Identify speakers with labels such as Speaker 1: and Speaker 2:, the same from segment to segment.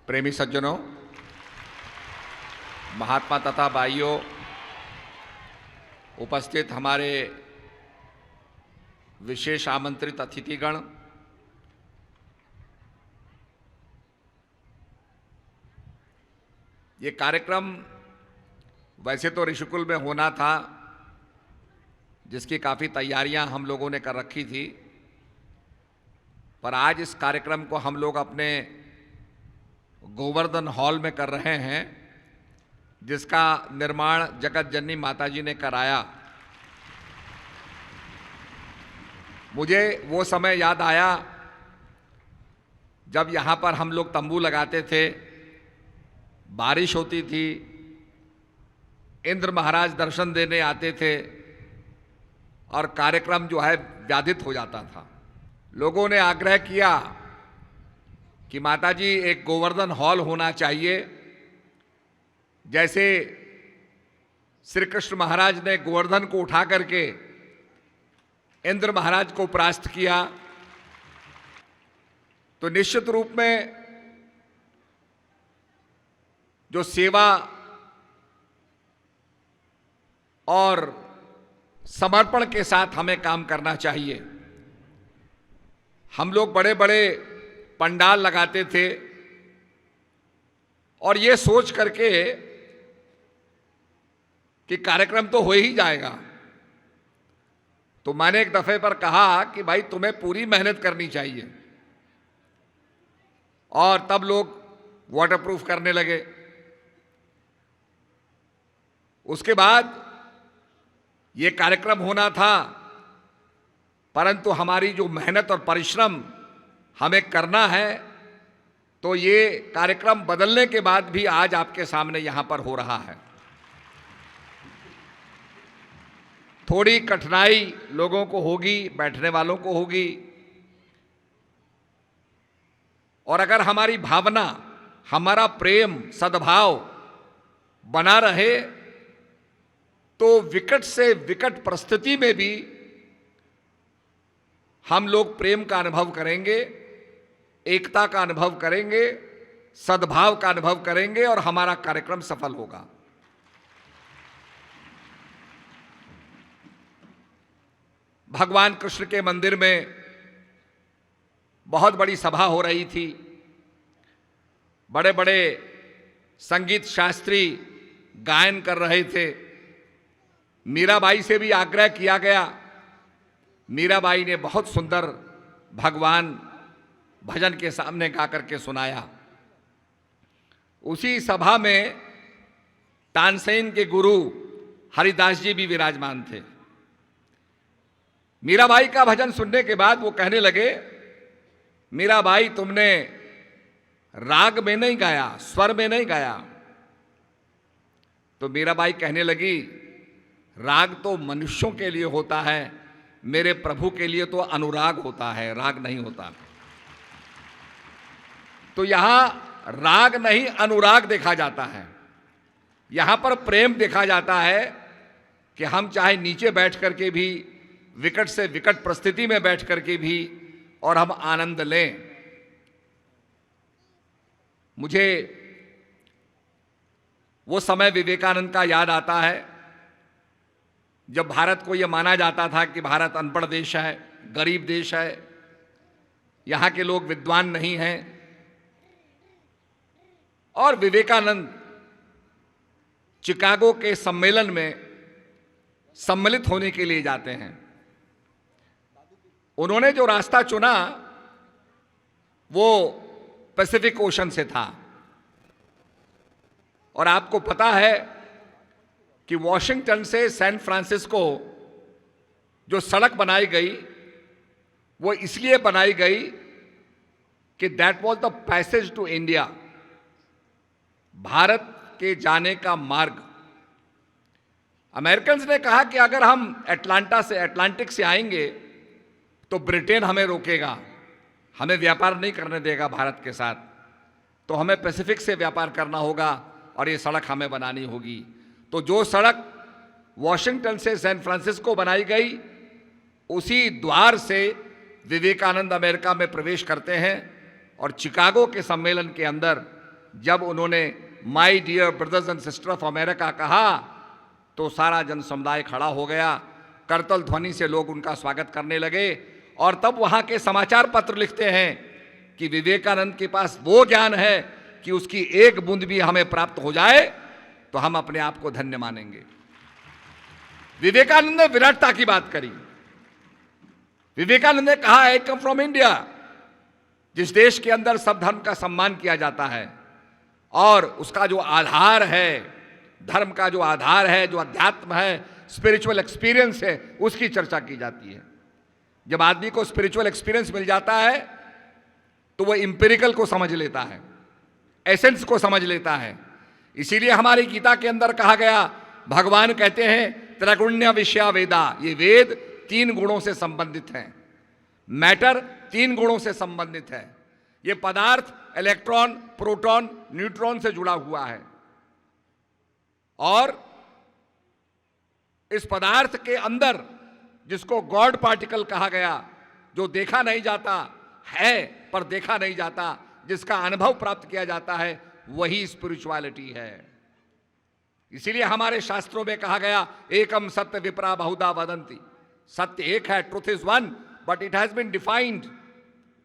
Speaker 1: प्रेमी सज्जनों, महात्मा तथा भाइयों, उपस्थित हमारे विशेष आमंत्रित अतिथिगण, ये कार्यक्रम वैसे तो ऋषिकुल में होना था, जिसकी काफ़ी तैयारियां हम लोगों ने कर रखी थी, पर आज इस कार्यक्रम को हम लोग अपने गोवर्धन हॉल में कर रहे हैं, जिसका निर्माण जगत जननी माता जी ने कराया। मुझे वो समय याद आया जब यहाँ पर हम लोग तंबू लगाते थे, बारिश होती थी, इंद्र महाराज दर्शन देने आते थे और कार्यक्रम जो है व्याधित हो जाता था। लोगों ने आग्रह किया कि माताजी एक गोवर्धन हॉल होना चाहिए, जैसे श्री कृष्ण महाराज ने गोवर्धन को उठा करके इंद्र महाराज को परास्त किया, तो निश्चित रूप में जो सेवा और समर्पण के साथ हमें काम करना चाहिए। हम लोग बड़े बड़े पंडाल लगाते थे और ये सोच करके कि कार्यक्रम तो हो ही जाएगा, तो मैंने एक दफे पर कहा कि भाई तुम्हें पूरी मेहनत करनी चाहिए, और तब लोग वाटरप्रूफ करने लगे। उसके बाद ये कार्यक्रम होना था, परंतु हमारी जो मेहनत और परिश्रम हमें करना है, तो ये कार्यक्रम बदलने के बाद भी आज आपके सामने यहां पर हो रहा है। थोड़ी कठिनाई लोगों को होगी, बैठने वालों को होगी, और अगर हमारी भावना, हमारा प्रेम, सद्भाव बना रहे, तो विकट से विकट परिस्थिति में भी हम लोग प्रेम का अनुभव करेंगे, एकता का अनुभव करेंगे, सद्भाव का अनुभव करेंगे और हमारा कार्यक्रम सफल होगा। भगवान कृष्ण के मंदिर में बहुत बड़ी सभा हो रही थी, बड़े बड़े संगीत शास्त्री गायन कर रहे थे। मीराबाई से भी आग्रह किया गया। मीराबाई ने बहुत सुंदर भगवान भजन के सामने गा करके सुनाया। उसी सभा में तानसेन के गुरु हरिदास जी भी विराजमान थे। मीराबाई का भजन सुनने के बाद वो कहने लगे, मीराबाई तुमने राग में नहीं गाया, स्वर में नहीं गाया। तो मीराबाई कहने लगी, राग तो मनुष्यों के लिए होता है, मेरे प्रभु के लिए तो अनुराग होता है, राग नहीं होता। तो यहां राग नहीं अनुराग देखा जाता है। यहां पर प्रेम देखा जाता है कि हम चाहे नीचे बैठ करके भी, विकट से विकट परिस्थिति में बैठ करके भी, और हम आनंद लें। मुझे वो समय विवेकानंद का याद आता है, जब भारत को यह माना जाता था कि भारत अनपढ़ देश है, गरीब देश है, यहाँ के लोग विद्वान नहीं हैं, और विवेकानंद चिकागो के सम्मेलन में सम्मिलित होने के लिए जाते हैं। उन्होंने जो रास्ता चुना वो पैसिफिक ओशन से था, और आपको पता है कि वॉशिंगटन से सैन फ्रांसिस्को जो सड़क बनाई गई, वो इसलिए बनाई गई कि that was the passage to India, भारत के जाने का मार्ग। अमेरिकन्स ने कहा कि अगर हम अटलांटिक से आएंगे तो ब्रिटेन हमें रोकेगा, हमें व्यापार नहीं करने देगा भारत के साथ, तो हमें पैसिफिक से व्यापार करना होगा और ये सड़क हमें बनानी होगी। तो जो सड़क वॉशिंगटन से सैन फ्रांसिस्को बनाई गई, उसी द्वार से विवेकानंद अमेरिका में प्रवेश करते हैं और चिकागो के सम्मेलन के अंदर जब उन्होंने my dear brothers and sister of America कहा तो सारा जन समुदाय खड़ा हो गया, करतल ध्वनि से लोग उनका स्वागत करने लगे। और तब वहां के समाचार पत्र लिखते हैं कि विवेकानंद के पास वो ज्ञान है कि उसकी एक बूंद भी हमें प्राप्त हो जाए तो हम अपने आप को धन्य मानेंगे। विवेकानंद ने विराटता की बात करी। विवेकानंद ने कहा, आई कम फ्रॉम इंडिया, जिस देश के अंदर सब धर्म का सम्मान किया जाता है और उसका जो आधार है, धर्म का जो आधार है, जो अध्यात्म है, स्पिरिचुअल एक्सपीरियंस है, उसकी चर्चा की जाती है। जब आदमी को स्पिरिचुअल एक्सपीरियंस मिल जाता है तो वह इंपेरिकल को समझ लेता है, एसेंस को समझ लेता है। इसीलिए हमारी गीता के अंदर कहा गया, भगवान कहते हैं त्रैगुण्य विषया वेदा, ये वेद 3 गुणों से संबंधित हैं। मैटर 3 गुणों से संबंधित है। ये पदार्थ इलेक्ट्रॉन, प्रोटॉन, न्यूट्रॉन से जुड़ा हुआ है और इस पदार्थ के अंदर जिसको गॉड पार्टिकल कहा गया, जो देखा नहीं जाता है पर देखा नहीं जाता, जिसका अनुभव प्राप्त किया जाता है, वही स्पिरिचुअलिटी है। इसीलिए हमारे शास्त्रों में कहा गया, एकम सत्य विप्रा बहुधा वदंती, सत्य एक है, truth is one, but it has been defined,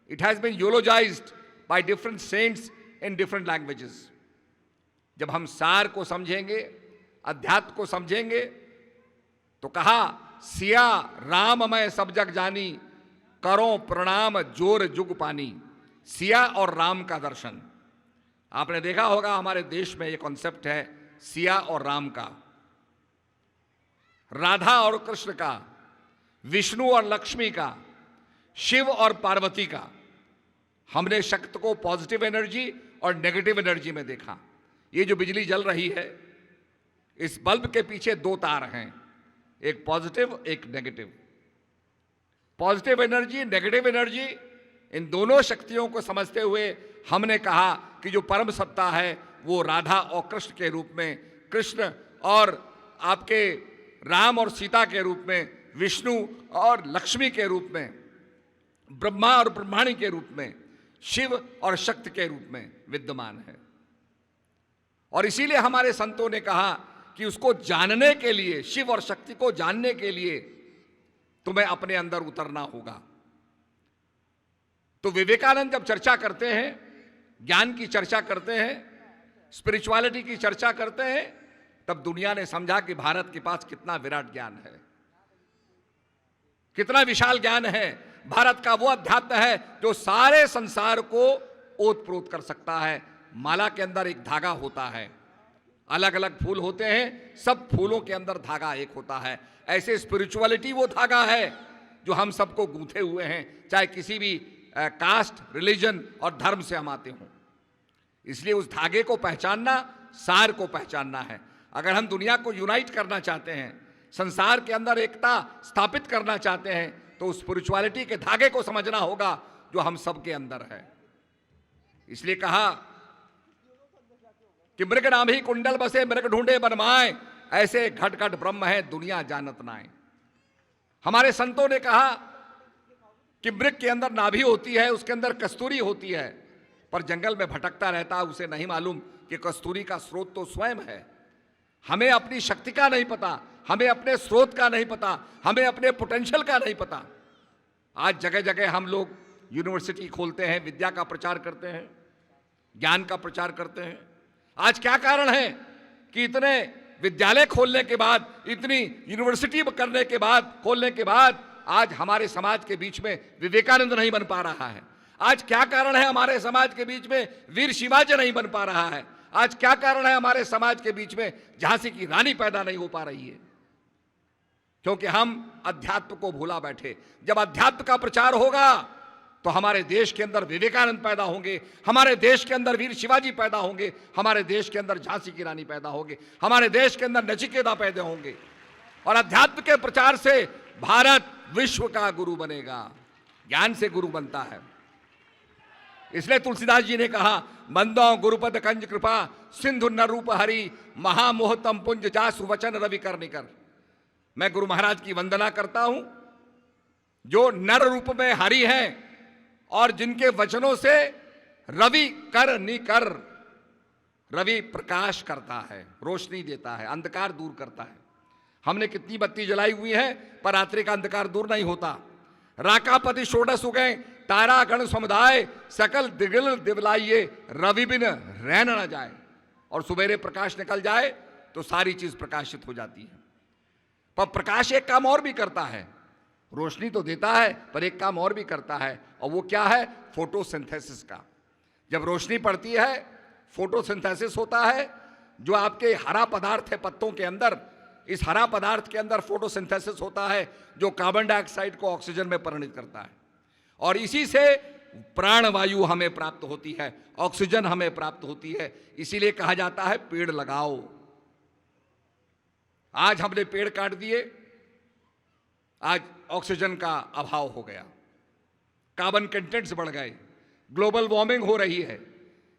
Speaker 1: it has been eulogized by different saints in different languages. जब हम सार को समझेंगे, अध्यात्म को समझेंगे, तो कहा, सिया राम मैं सब जग जानी, करो प्रणाम जोर जुग पानी। सिया और राम का दर्शन। आपने देखा होगा हमारे देश में ये कॉन्सेप्ट है सिया और राम का, राधा और कृष्ण का, विष्णु और लक्ष्मी का, शिव और पार्वती का। हमने शक्ति को पॉजिटिव एनर्जी और नेगेटिव एनर्जी में देखा। ये जो बिजली जल रही है, इस बल्ब के पीछे 2 तार हैं, एक पॉजिटिव एक negative. Positive energy, negative energy, इन दोनों शक्तियों को समझते हुए हमने कहा कि जो परम सत्ता है वो राधा और कृष्ण के रूप में, कृष्ण और आपके राम और सीता के रूप में, विष्णु और लक्ष्मी के रूप में, ब्रह्मा और ब्रह्माणी के रूप में, शिव और शक्ति के रूप में विद्यमान है। और इसीलिए हमारे संतों ने कहा कि उसको जानने के लिए, शिव और शक्ति को जानने के लिए तुम्हें अपने अंदर उतरना होगा। तो विवेकानंद जब चर्चा करते हैं, ज्ञान की चर्चा करते हैं, स्पिरिचुअलिटी की चर्चा करते हैं, तब दुनिया ने समझा कि भारत के पास कितना विराट ज्ञान है, कितना विशाल ज्ञान है। भारत का वो अध्यात्म है जो सारे संसार को ओतप्रोत कर सकता है। माला के अंदर एक धागा होता है, अलग अलग फूल होते हैं, सब फूलों के अंदर धागा एक होता है। ऐसे स्पिरिचुअलिटी वो धागा है जो हम सबको गूंथे हुए हैं, चाहे किसी भी कास्ट, रिलीजन और धर्म से हम आते हों। इसलिए उस धागे को पहचानना, सार को पहचानना है। अगर हम दुनिया को यूनाइट करना चाहते हैं, संसार के अंदर एकता स्थापित करना चाहते हैं, तो उस स्पिरिचुअलिटी के धागे को समझना होगा जो हम सबके अंदर है। इसलिए कहा कि मृग नाभि कुंडल बसे मृग ढूंढे बनमाए, ऐसे घट घट ब्रह्म है दुनिया जानत नाए। हमारे संतों ने कहा कि मृग के अंदर नाभि होती है, उसके अंदर कस्तूरी होती है, पर जंगल में भटकता रहता है, उसे नहीं मालूम कि कस्तूरी का स्रोत तो स्वयं है। हमें अपनी शक्ति का नहीं पता, हमें अपने स्रोत का नहीं पता, हमें अपने पोटेंशियल का नहीं पता। आज जगह जगह हम लोग यूनिवर्सिटी खोलते हैं, विद्या का प्रचार करते हैं, ज्ञान का प्रचार करते हैं। आज क्या कारण है कि इतने विद्यालय खोलने के बाद, इतनी यूनिवर्सिटी करने के बाद, खोलने के बाद आज हमारे समाज के बीच में विवेकानंद नहीं बन पा रहा है? आज क्या कारण है हमारे समाज के बीच में वीर शिवाजी नहीं बन पा रहा है? आज क्या कारण है हमारे समाज के बीच में झांसी की रानी पैदा नहीं हो पा रही है? क्योंकि हम अध्यात्म को भूला बैठे। जब अध्यात्म का प्रचार होगा तो हमारे देश के अंदर विवेकानंद पैदा होंगे, हमारे देश के अंदर वीर शिवाजी पैदा होंगे, हमारे देश के अंदर झांसी की रानी पैदा होंगे, हमारे देश के अंदर नचिकेता पैदा होंगे। और अध्यात्म के प्रचार से भारत विश्व का गुरु बनेगा, ज्ञान से गुरु बनता है। इसलिए तुलसीदास जी ने कहा, बंदो गुरुपद कंज कृपा सिंधु न रूप हरि, महामोहतम पुंज जासु वचन रवि कर निकर। मैं गुरु महाराज की वंदना करता हूं जो नर रूप में हरि हैं और जिनके वचनों से रवि कर निकर, रवि प्रकाश करता है, रोशनी देता है, अंधकार दूर करता है। हमने कितनी बत्ती जलाई हुई है पर रात्रि का अंधकार दूर नहीं होता। राकापति षोडश उगए, तारा गण समुदाय, सकल दिगल दिवलाइये, रवि बिन रह न जाए। और सवेरे प्रकाश निकल जाए तो सारी चीज प्रकाशित हो जाती है। पर प्रकाश एक काम और भी करता है, रोशनी तो देता है पर एक काम और भी करता है, और वो क्या है? फोटोसिंथेसिस का। जब रोशनी पड़ती है फोटोसिंथेसिस होता है। जो आपके हरा पदार्थ है पत्तों के अंदर, इस हरा पदार्थ के अंदर फोटोसिंथेसिस होता है जो कार्बन डाइऑक्साइड को ऑक्सीजन में परिणत करता है, और इसी से प्राणवायु हमें प्राप्त होती है, ऑक्सीजन हमें प्राप्त होती है। इसीलिए कहा जाता है पेड़ लगाओ। आज हमने पेड़ काट दिए, आज ऑक्सीजन का अभाव हो गया, कार्बन कंटेंट्स बढ़ गए, ग्लोबल वार्मिंग हो रही है।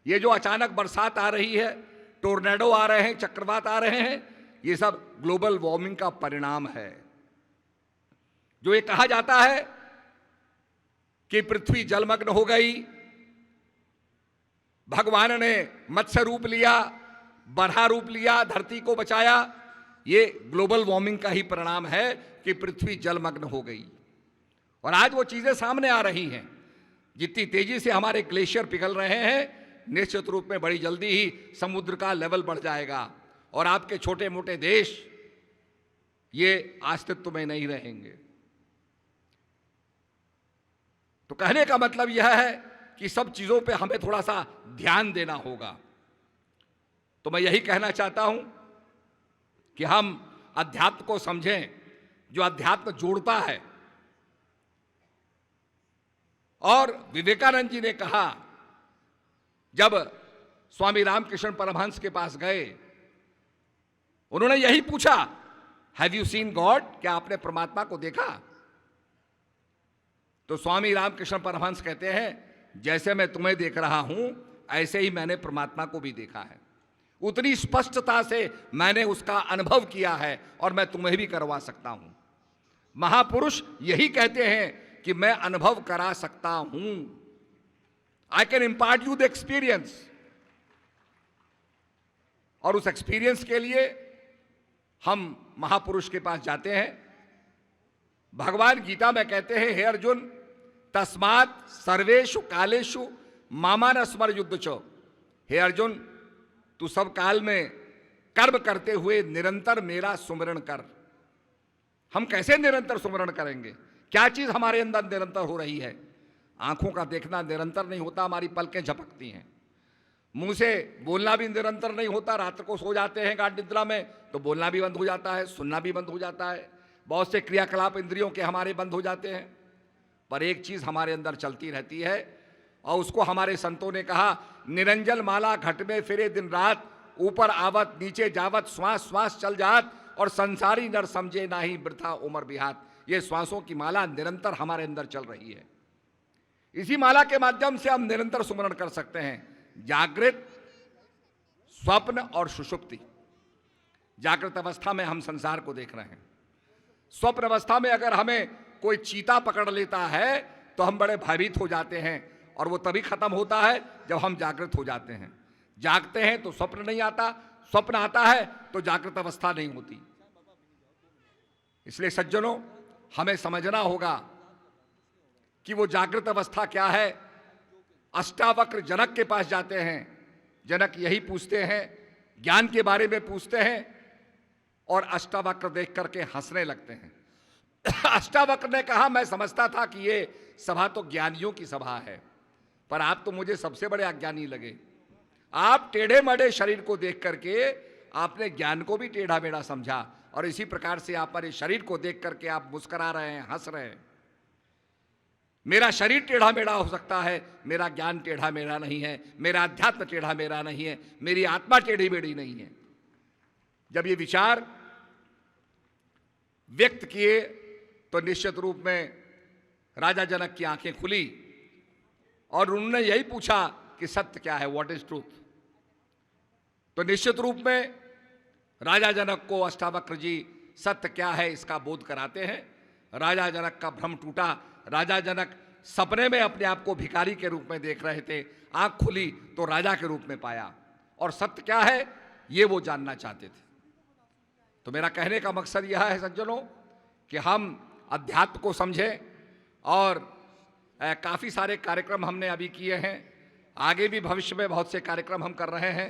Speaker 1: ये जो अचानक बरसात आ रही है, टोर्नेडो आ रहे हैं, चक्रवात आ रहे हैं, ये सब ग्लोबल वार्मिंग का परिणाम है। जो ये कहा जाता है कि पृथ्वी जलमग्न हो गई, भगवान ने मत्स्य रूप लिया, बरहा रूप लिया, धरती को बचाया, ये ग्लोबल वार्मिंग का ही परिणाम है कि पृथ्वी जलमग्न हो गई। और आज वो चीजें सामने आ रही हैं। जितनी तेजी से हमारे ग्लेशियर पिघल रहे हैं, निश्चित रूप में बड़ी जल्दी ही समुद्र का लेवल बढ़ जाएगा और आपके छोटे मोटे देश ये अस्तित्व में नहीं रहेंगे। तो कहने का मतलब यह है कि सब चीजों पे हमें थोड़ा सा ध्यान देना होगा। तो मैं यही कहना चाहता हूं कि हम अध्यात्म को समझें, जो अध्यात्म जोड़ता है। और विवेकानंद जी ने कहा, जब स्वामी रामकृष्ण परमहंस के पास गए, उन्होंने यही पूछा, हैव यू सीन गॉड? क्या आपने परमात्मा को देखा? तो स्वामी रामकृष्ण परमहंस कहते हैं, जैसे मैं तुम्हें देख रहा हूं ऐसे ही मैंने परमात्मा को भी देखा है। उतनी स्पष्टता से मैंने उसका अनुभव किया है और मैं तुम्हें भी करवा सकता हूं। महापुरुष यही कहते हैं कि मैं अनुभव करा सकता हूं। I can impart you the experience. और उस एक्सपीरियंस के लिए हम महापुरुष के पास जाते हैं। भगवान गीता में कहते हैं, हे अर्जुन, तस्मात् सर्वेषु कालेषु मामान स्मर युद्ध चो। हे अर्जुन, तू सब काल में कर्म करते हुए निरंतर मेरा सुमिरण कर। हम कैसे निरंतर सुमिरण करेंगे? क्या चीज हमारे अंदर निरंतर हो रही है? आंखों का देखना निरंतर नहीं होता, हमारी पलकें झपकती हैं। मुंह से बोलना भी निरंतर नहीं होता, रात को सो जाते हैं गाढ़ निद्रा में तो बोलना भी बंद हो जाता है, सुनना भी बंद हो जाता है, बहुत से क्रियाकलाप इंद्रियों के हमारे बंद हो जाते हैं। पर एक चीज हमारे अंदर चलती रहती है, और उसको हमारे संतों ने कहा, निरंजन माला घट में फिरे दिन रात, ऊपर आवत नीचे जावत, श्वास श्वास चल जात, और संसारी नर समझे नाही वृथा उमर बिहात। ये श्वासों की माला निरंतर हमारे अंदर चल रही है। इसी माला के माध्यम से हम निरंतर सुमरण कर सकते हैं। जागृत, स्वप्न और सुषुप्ति। जागृत अवस्था में हम संसार को देख रहे हैं। स्वप्न अवस्था में अगर हमें कोई चीता पकड़ लेता है तो हम बड़े भयभीत हो जाते हैं, और वो तभी खत्म होता है जब हम जागृत हो जाते हैं। जागते हैं तो स्वप्न नहीं आता, स्वप्न आता है तो जागृत अवस्था नहीं होती। इसलिए सज्जनों, हमें समझना होगा कि वो जागृत अवस्था क्या है। अष्टावक्र जनक के पास जाते हैं, जनक यही पूछते हैं, ज्ञान के बारे में पूछते हैं, और अष्टावक्र देख करके हंसने लगते हैं। अष्टावक्र ने कहा, मैं समझता था कि ये सभा तो ज्ञानियों की सभा है, पर आप तो मुझे सबसे बड़े अज्ञानी लगे। आप टेढ़े मेढ़े शरीर को देख करके आपने ज्ञान को भी टेढ़ा मेढ़ा समझा, और इसी प्रकार से आप हमारे शरीर को देख करके आप मुस्कुरा रहे हैं, हंस रहे हैं। मेरा शरीर टेढ़ा मेढ़ा हो सकता है, मेरा ज्ञान टेढ़ा मेढ़ा नहीं है, मेरा अध्यात्म टेढ़ा मेढ़ा नहीं है, मेरी आत्मा टेढ़ी मेढ़ी नहीं है। जब ये विचार व्यक्त किए तो निश्चित रूप में राजा जनक की आंखें खुली, और उन्होंने यही पूछा कि सत्य क्या है, व्हाट इज ट्रूथ। तो निश्चित रूप में राजा जनक को अष्टावक्र जी सत्य क्या है इसका बोध कराते हैं। राजा जनक का भ्रम टूटा। राजा जनक सपने में अपने आप को भिखारी के रूप में देख रहे थे, आंख खुली तो राजा के रूप में पाया, और सत्य क्या है ये वो जानना चाहते थे। तो मेरा कहने का मकसद यह है सज्जनों कि हम अध्यात्म को समझें और काफ़ी सारे कार्यक्रम हमने अभी किए हैं, आगे भी भविष्य में बहुत से कार्यक्रम हम कर रहे हैं।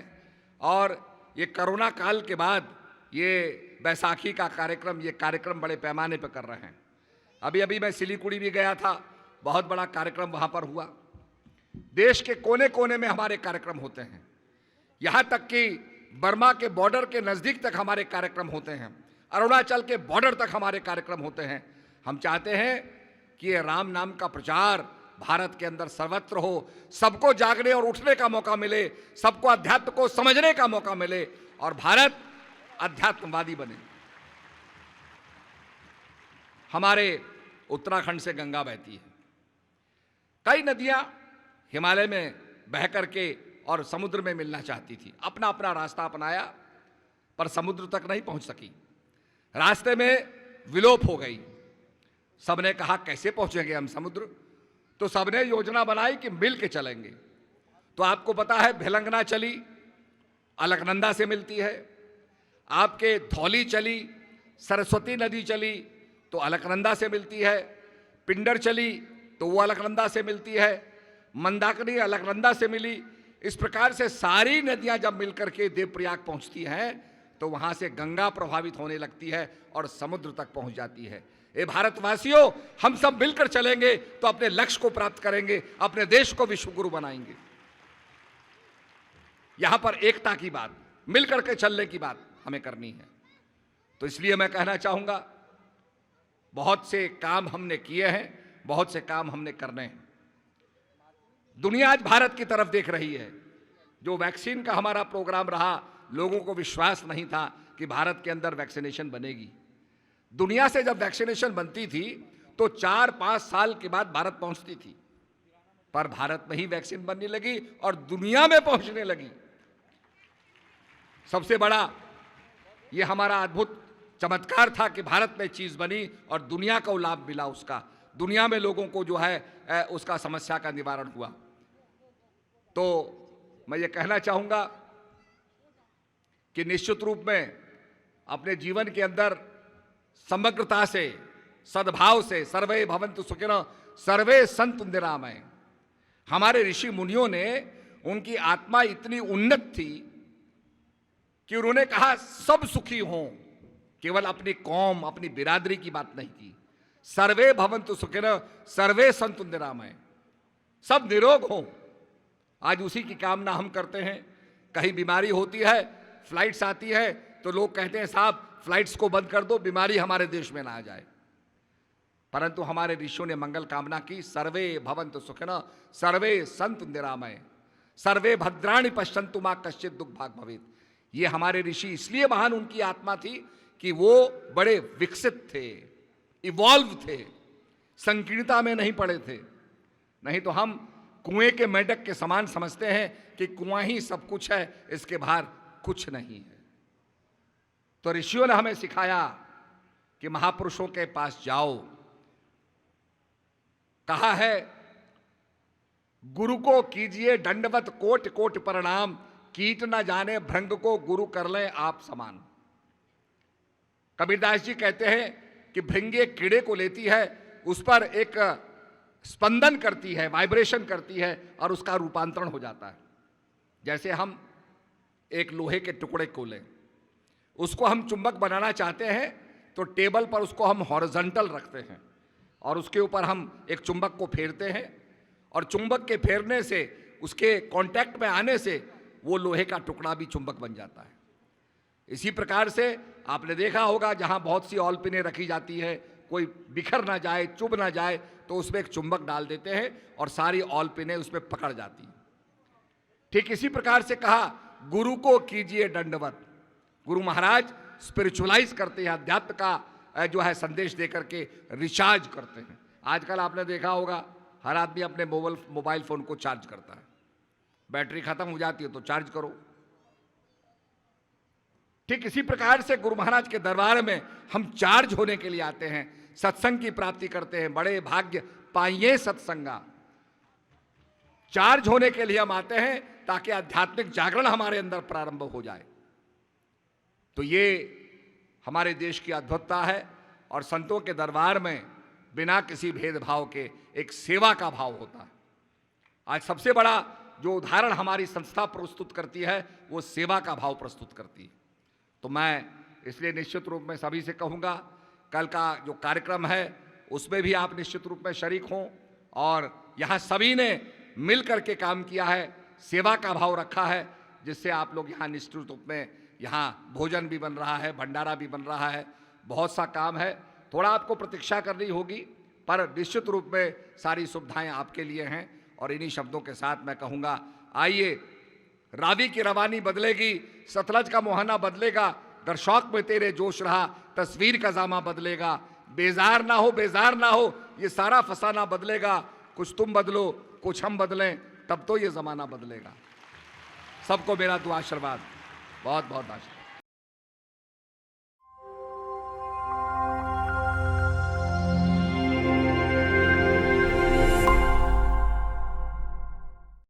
Speaker 1: और ये कोरोना काल के बाद ये बैसाखी का कार्यक्रम, ये कार्यक्रम बड़े पैमाने पर कर रहे हैं। अभी अभी मैं सिलीगुड़ी भी गया था, बहुत बड़ा कार्यक्रम वहाँ पर हुआ। देश के कोने कोने में हमारे कार्यक्रम होते हैं, यहाँ तक कि बर्मा के बॉर्डर के नज़दीक तक हमारे कार्यक्रम होते हैं, अरुणाचल के बॉर्डर तक हमारे कार्यक्रम होते हैं। हम चाहते हैं कि ये राम नाम का प्रचार भारत के अंदर सर्वत्र हो, सबको जागने और उठने का मौका मिले, सबको अध्यात्म को समझने का मौका मिले और भारत अध्यात्मवादी बने। हमारे उत्तराखंड से गंगा बहती है, कई नदियां हिमालय में बह करके और समुद्र में मिलना चाहती थी, अपना अपना रास्ता अपनाया पर समुद्र तक नहीं पहुंच सकी, रास्ते में विलोप हो गई। सबने कहा कैसे पहुंचेंगे हम समुद्र, तो सबने योजना बनाई कि मिल के चलेंगे। तो आपको पता है भिलंगना चली, अलकनंदा से मिलती है, आपके धौली चली, सरस्वती नदी चली तो अलकनंदा से मिलती है, पिंडर चली तो वो अलकनंदा से मिलती है, मंदाकिनी अलकनंदा से मिली। इस प्रकार से सारी नदियां जब मिलकर के देवप्रयाग पहुंचती हैं तो वहां से गंगा प्रभावित होने लगती है और समुद्र तक पहुंच जाती है। ए भारतवासियों, हम सब मिलकर चलेंगे तो अपने लक्ष्य को प्राप्त करेंगे, अपने देश को विश्वगुरु बनाएंगे। यहां पर एकता की बात, मिलकर के चलने की बात हमें करनी है। तो इसलिए मैं कहना चाहूंगा, बहुत से काम हमने किए हैं, बहुत से काम हमने करने हैं। दुनिया आज भारत की तरफ देख रही है। जो वैक्सीन का हमारा प्रोग्राम रहा, लोगों को विश्वास नहीं था कि भारत के अंदर वैक्सीनेशन बनेगी। दुनिया से जब वैक्सीनेशन बनती थी तो 4-5 साल के बाद भारत पहुंचती थी, पर भारत में ही वैक्सीन बनने लगी और दुनिया में पहुंचने लगी। सबसे बड़ा ये हमारा अद्भुत चमत्कार था कि भारत में चीज बनी और दुनिया को लाभ मिला, उसका दुनिया में लोगों को जो है उसका समस्या का निवारण हुआ। तो मैं ये कहना चाहूंगा कि निश्चित रूप में अपने जीवन के अंदर समग्रता से, सद्भाव से, सर्वे भवन्तु सुखिनः सर्वे सन्तु निरामय। हमारे ऋषि मुनियों ने, उनकी आत्मा इतनी उन्नत थी कि उन्होंने कहा सब सुखी हों, केवल अपनी कौम, अपनी बिरादरी की बात नहीं की। सर्वे भवन्तु सुखिनः सर्वे सन्तु निरामय, सब निरोग हों। आज उसी की कामना हम करते हैं। कहीं बीमारी होती है, फ्लाइट्स आती है तो लोग कहते हैं साहब फ्लाइट्स को बंद कर दो, बीमारी हमारे देश में ना आ जाए। परंतु हमारे ऋषियों ने मंगल कामना की, सर्वे भवन्तु सुखिनः सर्वे सन्तु निरामय, सर्वे भद्राणि पश्यन्तु मा कश्चित् दुःख भाग् भवेत्। ये हमारे ऋषि इसलिए महान उनकी आत्मा थी कि वो बड़े विकसित थे, इवॉल्व थे, संकीर्णता में नहीं पड़े थे। नहीं तो हम कुएं के मेंढक के समान समझते हैं कि कुआं ही सब कुछ है, इसके बाहर कुछ नहीं है। तो ऋषियों ने हमें सिखाया कि महापुरुषों के पास जाओ। कहा है, गुरु को कीजिए दंडवत कोटि कोटि प्रणाम, कीट न जाने भृंग को गुरु कर लें आप समान। कबीरदास जी कहते हैं कि भृंग एक कीड़े को लेती है, उस पर एक स्पंदन करती है, वाइब्रेशन करती है और उसका रूपांतरण हो जाता है। जैसे हम एक लोहे के टुकड़े को लें, उसको हम चुंबक बनाना चाहते हैं तो टेबल पर उसको हम हॉरिजॉन्टल रखते हैं और उसके ऊपर हम एक चुंबक को फेरते हैं और चुंबक के फेरने से, उसके कांटेक्ट में आने से वो लोहे का टुकड़ा भी चुंबक बन जाता है। इसी प्रकार से आपने देखा होगा, जहां बहुत सी ऑल पिनें रखी जाती है, कोई बिखर ना जाए, चुभ ना जाए, तो उसमें एक चुंबक डाल देते हैं और सारी ऑल पिनें उसमें पकड़ जाती हैं। ठीक इसी प्रकार से कहा, गुरु को कीजिए दंडवत। गुरु महाराज स्पिरिचुअलाइज करते हैं, अध्यात्म का जो है संदेश देकर के रिचार्ज करते हैं। आजकल आपने देखा होगा, हर आदमी अपने मोबाइल फोन को चार्ज करता है, बैटरी खत्म हो जाती है तो चार्ज करो। ठीक इसी प्रकार से गुरु महाराज के दरबार में हम चार्ज होने के लिए आते हैं, सत्संग की प्राप्ति करते हैं। बड़े भाग्य पाइए सत्संगा। चार्ज होने के लिए हम आते हैं ताकि आध्यात्मिक जागरण हमारे अंदर प्रारंभ हो जाए। तो ये हमारे देश की अद्भुतता है और संतों के दरबार में बिना किसी भेदभाव के एक सेवा का भाव होता है। आज सबसे बड़ा जो उदाहरण हमारी संस्था प्रस्तुत करती है वो सेवा का भाव प्रस्तुत करती है। तो मैं इसलिए निश्चित रूप में सभी से कहूँगा, कल का जो कार्यक्रम है उसमें भी आप निश्चित रूप में शरीक हों और यहाँ सभी ने मिल करके काम किया है, सेवा का भाव रखा है, जिससे आप लोग यहाँ निश्चित रूप में यहाँ भोजन भी बन रहा है, भंडारा भी बन रहा है, बहुत सा काम है। थोड़ा आपको प्रतीक्षा करनी होगी पर निश्चित रूप में सारी सुविधाएं आपके लिए हैं। और इन्हीं शब्दों के साथ मैं कहूँगा, आइए रावी की रवानी बदलेगी, सतलज का मुहाना बदलेगा, गर शौक में तेरे जोश रहा, तस्वीर का जामा बदलेगा, बेजार ना हो बेजार ना हो, ये सारा फसाना बदलेगा, कुछ तुम बदलो कुछ हम बदलें, तब तो ये ज़माना बदलेगा। सबको मेरा दुआ आशीर्वाद, बहुत बहुत आशीर्वाद।